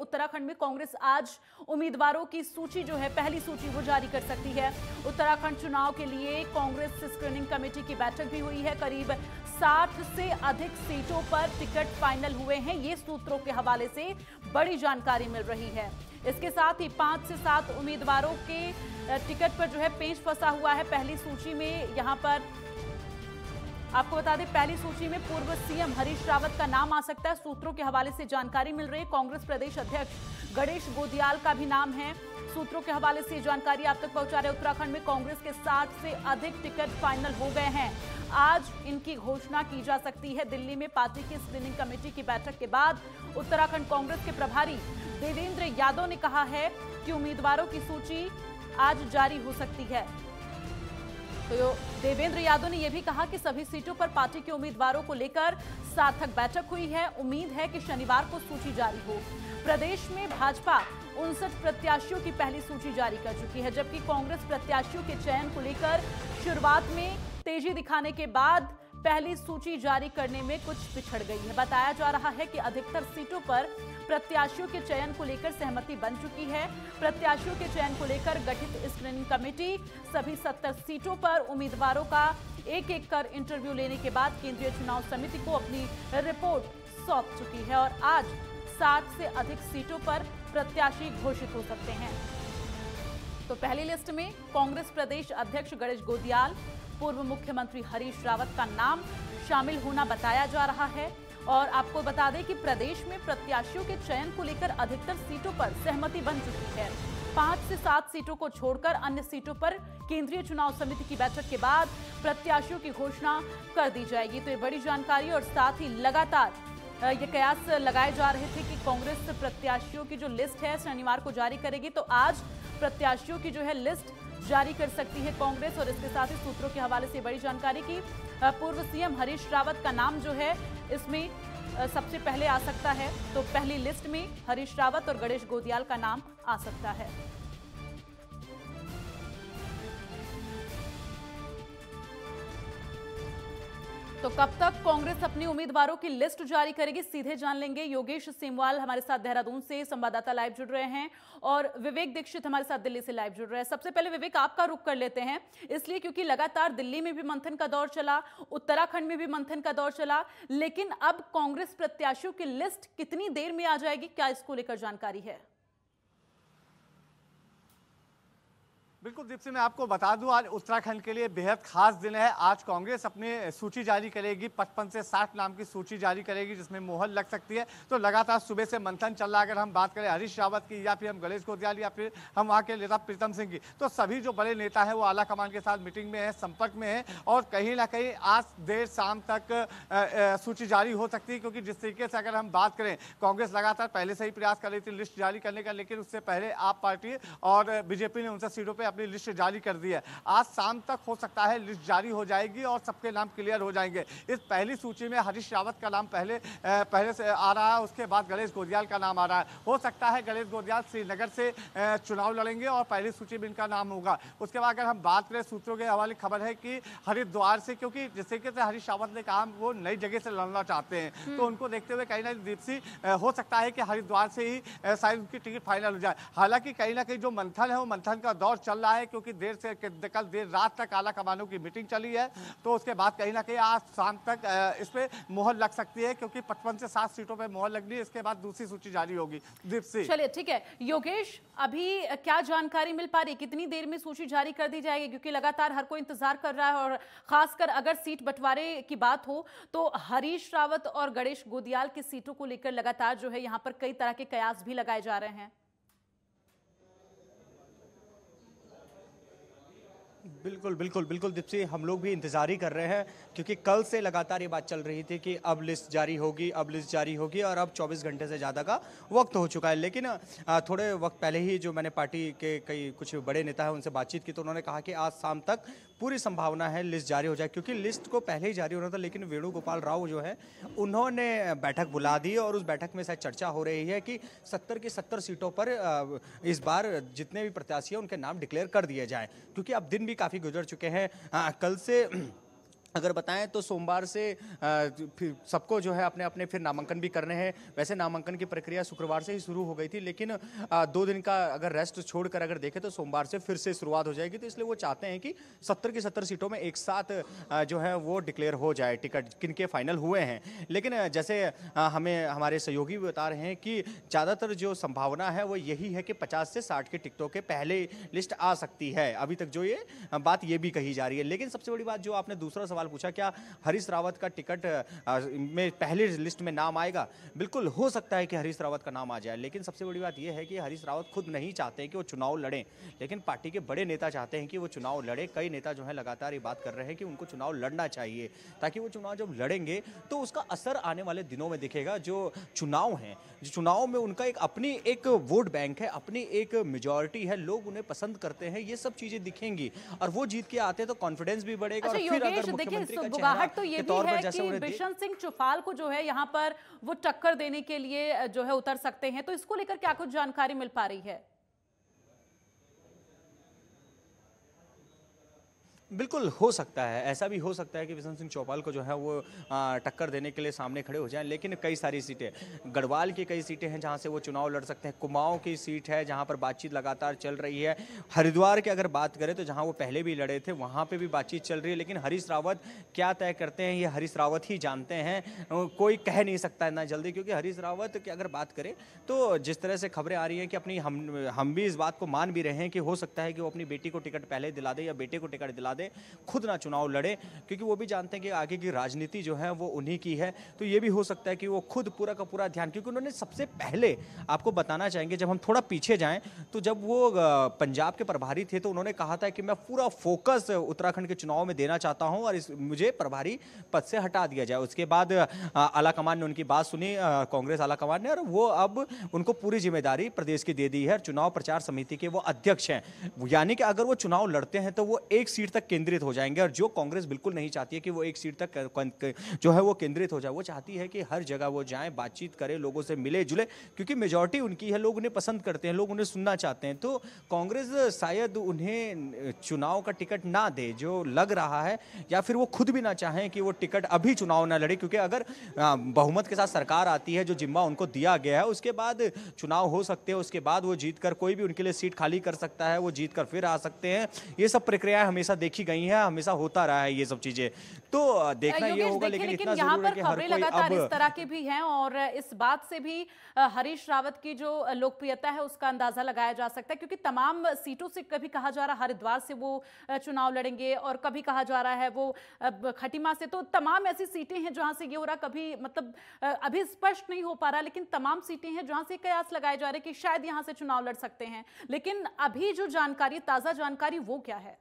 उत्तराखंड में कांग्रेस आज उम्मीदवारों की सूची जो है, पहली सूची वो जारी कर सकती है। उत्तराखंड चुनाव के लिए कांग्रेस स्क्रीनिंग कमेटी की बैठक भी हुई है। करीब 60 से अधिक सीटों पर टिकट फाइनल हुए हैं, ये सूत्रों के हवाले से बड़ी जानकारी मिल रही है। इसके साथ ही 5 से 7 उम्मीदवारों के टिकट पर जो है पेंच फंसा हुआ है। पहली सूची में यहां पर आपको बता दें, पहली सूची में पूर्व सीएम हरीश रावत का नाम आ सकता है। सूत्रों के हवाले से जानकारी मिल रही है। कांग्रेस प्रदेश अध्यक्ष गणेश गोदियाल का भी नाम है। सूत्रों के हवाले से जानकारी आप तक पहुंचा रहे। उत्तराखंड में कांग्रेस के 60 से अधिक टिकट फाइनल हो गए हैं। आज इनकी घोषणा की जा सकती है। दिल्ली में पार्टी की स्क्रीनिंग कमेटी की बैठक के बाद उत्तराखंड कांग्रेस के प्रभारी देवेंद्र यादव ने कहा है कि उम्मीदवारों की सूची आज जारी हो सकती है। तो देवेंद्र यादव ने यह भी कहा कि सभी सीटों पर पार्टी के उम्मीदवारों को लेकर सार्थक बैठक हुई है। उम्मीद है कि शनिवार को सूची जारी हो। प्रदेश में भाजपा 59 प्रत्याशियों की पहली सूची जारी कर चुकी है, जबकि कांग्रेस प्रत्याशियों के चयन को लेकर शुरुआत में तेजी दिखाने के बाद पहली सूची जारी करने में कुछ पिछड़ गई है। बताया जा रहा है कि अधिकतर सीटों पर प्रत्याशियों के चयन को लेकर सहमति बन चुकी है। प्रत्याशियों के चयन को लेकर गठित स्क्रीनिंग कमेटी सभी 70 सीटों पर उम्मीदवारों का एक-एक कर इंटरव्यू लेने के बाद केंद्रीय चुनाव समिति को अपनी रिपोर्ट सौंप चुकी है और आज 60 से अधिक सीटों पर प्रत्याशी घोषित हो सकते हैं। तो पहली लिस्ट में कांग्रेस प्रदेश अध्यक्ष गणेश गोदियाल, पूर्व मुख्यमंत्री हरीश रावत का नाम शामिल होना बताया जा रहा है। और आपको बता दें कि प्रदेश में प्रत्याशियों के चयन को लेकर अधिकतर सीटों पर सहमति बन चुकी है। 5 से 7 सीटों को छोड़कर अन्य सीटों पर केंद्रीय चुनाव समिति की बैठक के बाद प्रत्याशियों की घोषणा कर दी जाएगी। तो ये बड़ी जानकारी और साथ ही लगातार ये कयास लगाए जा रहे थे कि कांग्रेस प्रत्याशियों की जो लिस्ट है शनिवार को जारी करेगी, तो आज प्रत्याशियों की जो है लिस्ट जारी कर सकती है कांग्रेस। और इसके साथ ही सूत्रों के हवाले से बड़ी जानकारी की पूर्व सीएम हरीश रावत का नाम जो है इसमें सबसे पहले आ सकता है। तो पहली लिस्ट में हरीश रावत और गणेश गोदियाल का नाम आ सकता है। तो कब तक कांग्रेस अपने उम्मीदवारों की लिस्ट जारी करेगी, सीधे जान लेंगे। योगेश सेमवाल हमारे साथ देहरादून से संवाददाता लाइव जुड़ रहे हैं और विवेक दीक्षित हमारे साथ दिल्ली से लाइव जुड़ रहे हैं। सबसे पहले विवेक, आपका रुख कर लेते हैं, इसलिए क्योंकि लगातार दिल्ली में भी मंथन का दौर चला, उत्तराखंड में भी मंथन का दौर चला, लेकिन अब कांग्रेस प्रत्याशियों की लिस्ट कितनी देर में आ जाएगी, क्या इसको लेकर जानकारी है? बिल्कुल दीप्ति, मैं आपको बता दूं आज उत्तराखंड के लिए बेहद खास दिन है। आज कांग्रेस अपनी सूची जारी करेगी, 55 से 60 नाम की सूची जारी करेगी जिसमें मोहर लग सकती है। तो लगातार सुबह से मंथन चल रहा है। अगर हम बात करें हरीश रावत की या फिर हम गणेश गोदियाल या फिर हम वहाँ के नेता प्रीतम सिंह की, तो सभी जो बड़े नेता हैं वो आला कमान के साथ मीटिंग में है, संपर्क में है और कहीं ना कहीं आज देर शाम तक सूची जारी हो सकती है। क्योंकि जिस तरीके से अगर हम बात करें, कांग्रेस लगातार पहले से ही प्रयास कर रही थी लिस्ट जारी करने का, लेकिन उससे पहले आप पार्टी और बीजेपी ने 59 सीटों पर अपनी लिस्ट जारी कर दी है। आज शाम तक हो सकता है लिस्ट जारी हो जाएगी और सबके नाम क्लियर हो जाएंगे। इस पहली सूची में हरीश रावत का नाम पहले से आ रहा है, उसके बाद गणेश गोदियाल का नाम आ रहा है। हो सकता है गणेश गोदियाल श्रीनगर से चुनाव लड़ेंगे और पहली सूची में इनका नाम होगा। उसके बाद अगर हम बात करें, सूत्रों के हवाले खबर है कि हरिद्वार से, क्योंकि जिस तरीके से हरीश रावत ने कहा वो नई जगह से लड़ना चाहते हैं, तो उनको देखते हुए कहीं ना कहीं दीप्ति हो सकता है कि हरिद्वार से ही शायद उनकी टिकट फाइनल हो जाए। हालांकि कहीं ना कहीं जो मंथन है वो मंथन का दौर चल रहा है, क्योंकि कल देर रात तक आला कमानों की मीटिंग चली है। तो उसके बाद कहीं ना कहीं आज शाम तक इस पे मोहर लग सकती है, क्योंकि 55 से 7 सीटों पे मोहर लगनी है। इसके बाद दूसरी सूची जारी होगी। दीप्ति, चलिए ठीक है। योगेश, अभी क्या जानकारी मिल पा रही, कितनी देर में सूची जारी कर दी जाएगी? क्योंकि लगातार हर कोई इंतजार कर रहा है और खासकर अगर सीट बंटवारे की बात हो तो हरीश रावत और गणेश गोदियाल की सीटों को लेकर लगातार जो है यहाँ पर कई तरह के कयास भी लगाए जा रहे हैं। बिल्कुल बिल्कुल बिल्कुल दीप्ति, हम लोग भी इंतजार ही कर रहे हैं, क्योंकि कल से लगातार ये बात चल रही थी कि अब लिस्ट जारी होगी, अब लिस्ट जारी होगी, और अब 24 घंटे से ज़्यादा का वक्त हो चुका है। लेकिन थोड़े वक्त पहले ही जो मैंने पार्टी के कई कुछ बड़े नेता हैं उनसे बातचीत की, तो उन्होंने कहा कि आज शाम तक पूरी संभावना है लिस्ट जारी हो जाए, क्योंकि लिस्ट को पहले ही जारी होना था। लेकिन वेणुगोपाल राव जो है उन्होंने बैठक बुला दी और उस बैठक में शायद चर्चा हो रही है कि 70 की 70 सीटों पर इस बार जितने भी प्रत्याशी हैं उनके नाम डिक्लेयर कर दिए जाएं, क्योंकि अब दिन भी काफ़ी गुजर चुके हैं। कल से अगर बताएं तो सोमवार से फिर सबको जो है अपने अपने फिर नामांकन भी करने हैं। वैसे नामांकन की प्रक्रिया शुक्रवार से ही शुरू हो गई थी, लेकिन 2 दिन का अगर रेस्ट छोड़कर अगर देखें तो सोमवार से फिर से शुरुआत हो जाएगी। तो इसलिए वो चाहते हैं कि 70 की 70 सीटों में एक साथ जो है वो डिक्लेयर हो जाए टिकट किनके फाइनल हुए हैं। लेकिन जैसे हमें हमारे सहयोगी भी बता रहे हैं कि ज़्यादातर जो संभावना है वो यही है कि 50 से 60 की टिकटों के पहले लिस्ट आ सकती है। अभी तक जो ये बात ये भी कही जा रही है। लेकिन सबसे बड़ी बात जो आपने दूसरा सवाल पूछा, क्या हरीश रावत का टिकट में पहले लिस्ट में नाम आएगा? बिल्कुल हो सकता है कि हरीश रावत का नाम आ जाए, लेकिन सबसे बड़ी बात यह है कि हरीश रावत खुद नहीं चाहते हैं कि वो चुनाव लड़ें, लेकिन पार्टी के बड़े नेता चाहते हैं कि वो चुनाव लड़े। कई नेता जो है लगातार ये बात कर रहे हैं कि उनको चुनाव लड़ना चाहिए, ताकि वो चुनाव जब लड़ेंगे तो उसका असर आने वाले दिनों में दिखेगा। जो चुनाव है, जो चुनाव में उनका एक अपनी एक वोट बैंक है, अपनी एक मेजॉरिटी है, लोग उन्हें पसंद करते हैं, ये सब चीजें दिखेंगी और वो जीत के आते हैं तो कॉन्फिडेंस भी बढ़ेगा। और फिर अगर मुख्यमंत्री का चेहरा तो ये भी है कि बिशन सिंह चुफाल को जो है यहाँ पर वो टक्कर देने के लिए जो है उतर सकते हैं, तो इसको लेकर क्या कुछ जानकारी मिल पा रही है? बिल्कुल हो सकता है, ऐसा भी हो सकता है कि बिशन सिंह चौपाल को जो है वो टक्कर देने के लिए सामने खड़े हो जाएं। लेकिन कई सारी सीटें, गढ़वाल की कई सीटें हैं जहां से वो चुनाव लड़ सकते हैं। कुमाऊं की सीट है जहां पर बातचीत लगातार चल रही है। हरिद्वार की अगर बात करें तो जहां वो पहले भी लड़े थे वहां पे भी बातचीत चल रही है। लेकिन हरीश रावत क्या तय करते हैं ये हरीश रावत ही जानते हैं, कोई कह नहीं सकता इतना जल्दी। क्योंकि हरीश रावत की अगर बात करें तो जिस तरह से खबरें आ रही हैं कि अपनी हम भी इस बात को मान भी रहे हैं कि हो सकता है कि वो अपनी बेटी को टिकट पहले दिला दे या बेटे को टिकट दिला दे, खुद ना चुनाव लड़े, क्योंकि वो भी जानते हैं कि आगे की राजनीति जो है वो उन्हीं की है। तो ये भी हो सकता है कि वो खुद पूरा का पूरा ध्यान, क्योंकि उन्होंने सबसे पहले, आपको बताना चाहेंगे जब हम थोड़ा पीछे जाएं तो जब वो पंजाब के प्रभारी थे तो उन्होंने कहा था कि मैं पूरा फोकस उत्तराखंड के चुनाव में देना चाहता हूं और मुझे प्रभारी पद से हटा दिया जाए। उसके बाद आलाकमान ने उनकी बात सुनी, कांग्रेस आलाकमान ने, और वो अब उनको पूरी जिम्मेदारी प्रदेश की दे दी है। चुनाव प्रचार समिति के वो अध्यक्ष हैं, यानी कि अगर वो चुनाव लड़ते हैं तो वो एक सीट तक केंद्रित हो जाएंगे। और जो कांग्रेस बिल्कुल नहीं चाहती है कि वो एक सीट तक जो है वो केंद्रित हो जाए, वो चाहती है कि हर जगह वो जाएं, बातचीत करें, लोगों से मिले जुले, क्योंकि मेजॉरिटी उनकी है, लोग उन्हें पसंद करते हैं, लोग उन्हें सुनना चाहते हैं। तो कांग्रेस शायद उन्हें चुनाव का टिकट ना दे जो लग रहा है, या फिर वो खुद भी ना चाहें कि वो टिकट अभी चुनाव ना लड़े, क्योंकि अगर बहुमत के साथ सरकार आती है, जो जिम्मा उनको दिया गया है, उसके बाद चुनाव हो सकते हैं, उसके बाद वो जीतकर कोई भी उनके लिए सीट खाली कर सकता है, वो जीतकर फिर आ सकते हैं। ये सब प्रक्रियाएं हमेशा देखी गई हैं, हमेशा होता रहा है ये सब चीजें, तो देखना ये होगा। लेकिन इतना जरूर है कि हर कोई लगातार इस तरह की भी हैं और इस बात से भी हरीश रावत की जो लोकप्रियता है उसका अंदाजा लगाया जा सकता है, क्योंकि तमाम सीटों से कभी कहा जा रहा है हरिद्वार से वो चुनाव लड़ेंगे और कभी कहा जा रहा है वो खटीमा से। तो तमाम ऐसी सीटें हैं जहां से ये हो रहा, कभी मतलब अभी स्पष्ट नहीं हो पा रहा, लेकिन तमाम सीटें हैं जहां से कयास लगाए जा रहे हैं कि शायद यहां से चुनाव लड़ सकते हैं। लेकिन अभी जो जानकारी, ताजा जानकारी, वो क्या है?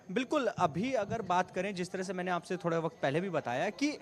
बिल्कुल, अभी अगर बात करें, जिस तरह से मैंने आपसे थोड़ा वक्त पहले भी बताया कि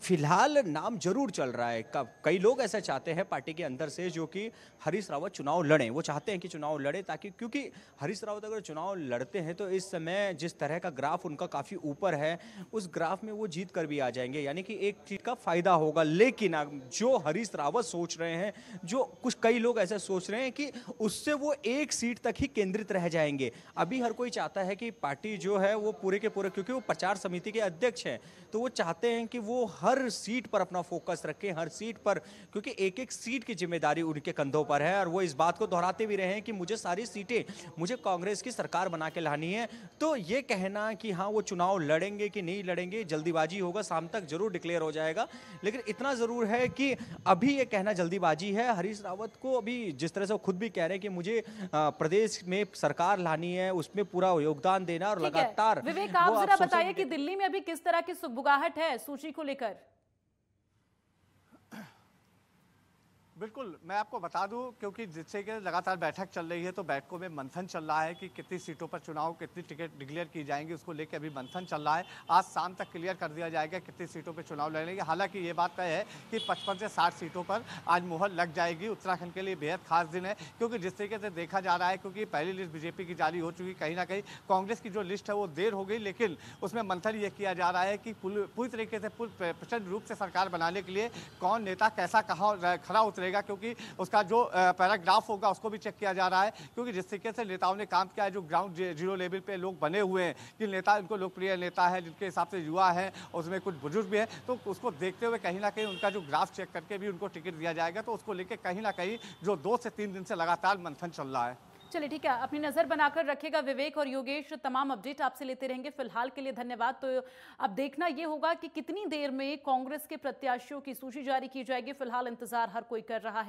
फिलहाल नाम जरूर चल रहा है। कई लोग ऐसा चाहते हैं पार्टी के अंदर से जो कि हरीश रावत चुनाव लड़ें, वो चाहते हैं कि चुनाव लड़े, ताकि क्योंकि हरीश रावत अगर चुनाव लड़ते हैं तो इस समय जिस तरह का ग्राफ उनका काफ़ी ऊपर है, उस ग्राफ में वो जीत कर भी आ जाएंगे, यानी कि एक चीज का फायदा होगा। लेकिन जो हरीश रावत सोच रहे हैं, जो कुछ कई लोग ऐसे सोच रहे हैं कि उससे वो एक सीट तक ही केंद्रित रह जाएंगे। अभी हर कोई चाहता है कि पार्टी जो है वो पूरे के पूरे, क्योंकि वो प्रचार समिति के अध्यक्ष हैं, तो वो चाहते हैं कि वो हर सीट पर अपना फोकस रखें, हर सीट पर, क्योंकि एक एक सीट की जिम्मेदारी उनके कंधों पर है। और वो इस बात को दोहराते भी रहे हैं कि मुझे सारी सीटें, मुझे कांग्रेस की सरकार बना के लानी है। तो ये कहना कि हाँ वो चुनाव लड़ेंगे कि नहीं लड़ेंगे, जल्दीबाजी होगा, शाम तक जरूर डिक्लेयर हो जाएगा। लेकिन इतना जरूर है कि अभी ये कहना जल्दीबाजी है। हरीश रावत को अभी जिस तरह से वो खुद भी कह रहे हैं कि मुझे प्रदेश में सरकार लानी है, उसमें पूरा योगदान देना और लगातार। विवेक, आप जरा बताइए कि दिल्ली में अभी किस तरह की सुगबुगाहट है सूची को लेकर? बिल्कुल, मैं आपको बता दूं, क्योंकि जिससे कि लगातार बैठक चल रही है तो बैठकों में मंथन चल रहा है कि कितनी सीटों पर चुनाव, कितनी टिकट डिक्लेयर की जाएंगी, उसको लेकर अभी मंथन चल रहा है। आज शाम तक क्लियर कर दिया जाएगा कितनी सीटों पर चुनाव लड़ेंगे। हालांकि ये बात तय है कि 55 से 60 सीटों पर आज मुहर लग जाएगी। उत्तराखंड के लिए बेहद खास दिन है, क्योंकि जिस तरीके से देखा जा रहा है, क्योंकि पहली लिस्ट बीजेपी की जारी हो चुकी, कहीं ना कहीं कांग्रेस की जो लिस्ट है वो देर हो गई, लेकिन उसमें मंथन ये किया जा रहा है कि पूरी तरीके से प्रचंड रूप से सरकार बनाने के लिए कौन नेता कैसा कहाँ खड़ा उतरेगा। पड़ेगा, क्योंकि उसका जो पैराग्राफ होगा उसको भी चेक किया जा रहा है, क्योंकि जिस तरीके से नेताओं ने काम किया है, जो ग्राउंड जीरो लेवल पे लोग बने हुए हैं कि नेता इनको लोकप्रिय नेता है, जिनके हिसाब से युवा हैं, उसमें कुछ बुजुर्ग भी हैं, तो उसको देखते हुए कहीं ना कहीं उनका जो ग्राफ चेक करके भी उनको टिकट दिया जाएगा। तो उसको लेकर कहीं ना कहीं जो 2 से 3 दिन से लगातार मंथन चल रहा है। चलिए ठीक है, अपनी नजर बनाकर रखेगा विवेक और योगेश, तमाम अपडेट आपसे लेते रहेंगे। फिलहाल के लिए धन्यवाद। तो अब देखना यह होगा कि कितनी देर में कांग्रेस के प्रत्याशियों की सूची जारी की जाएगी। फिलहाल इंतजार हर कोई कर रहा है।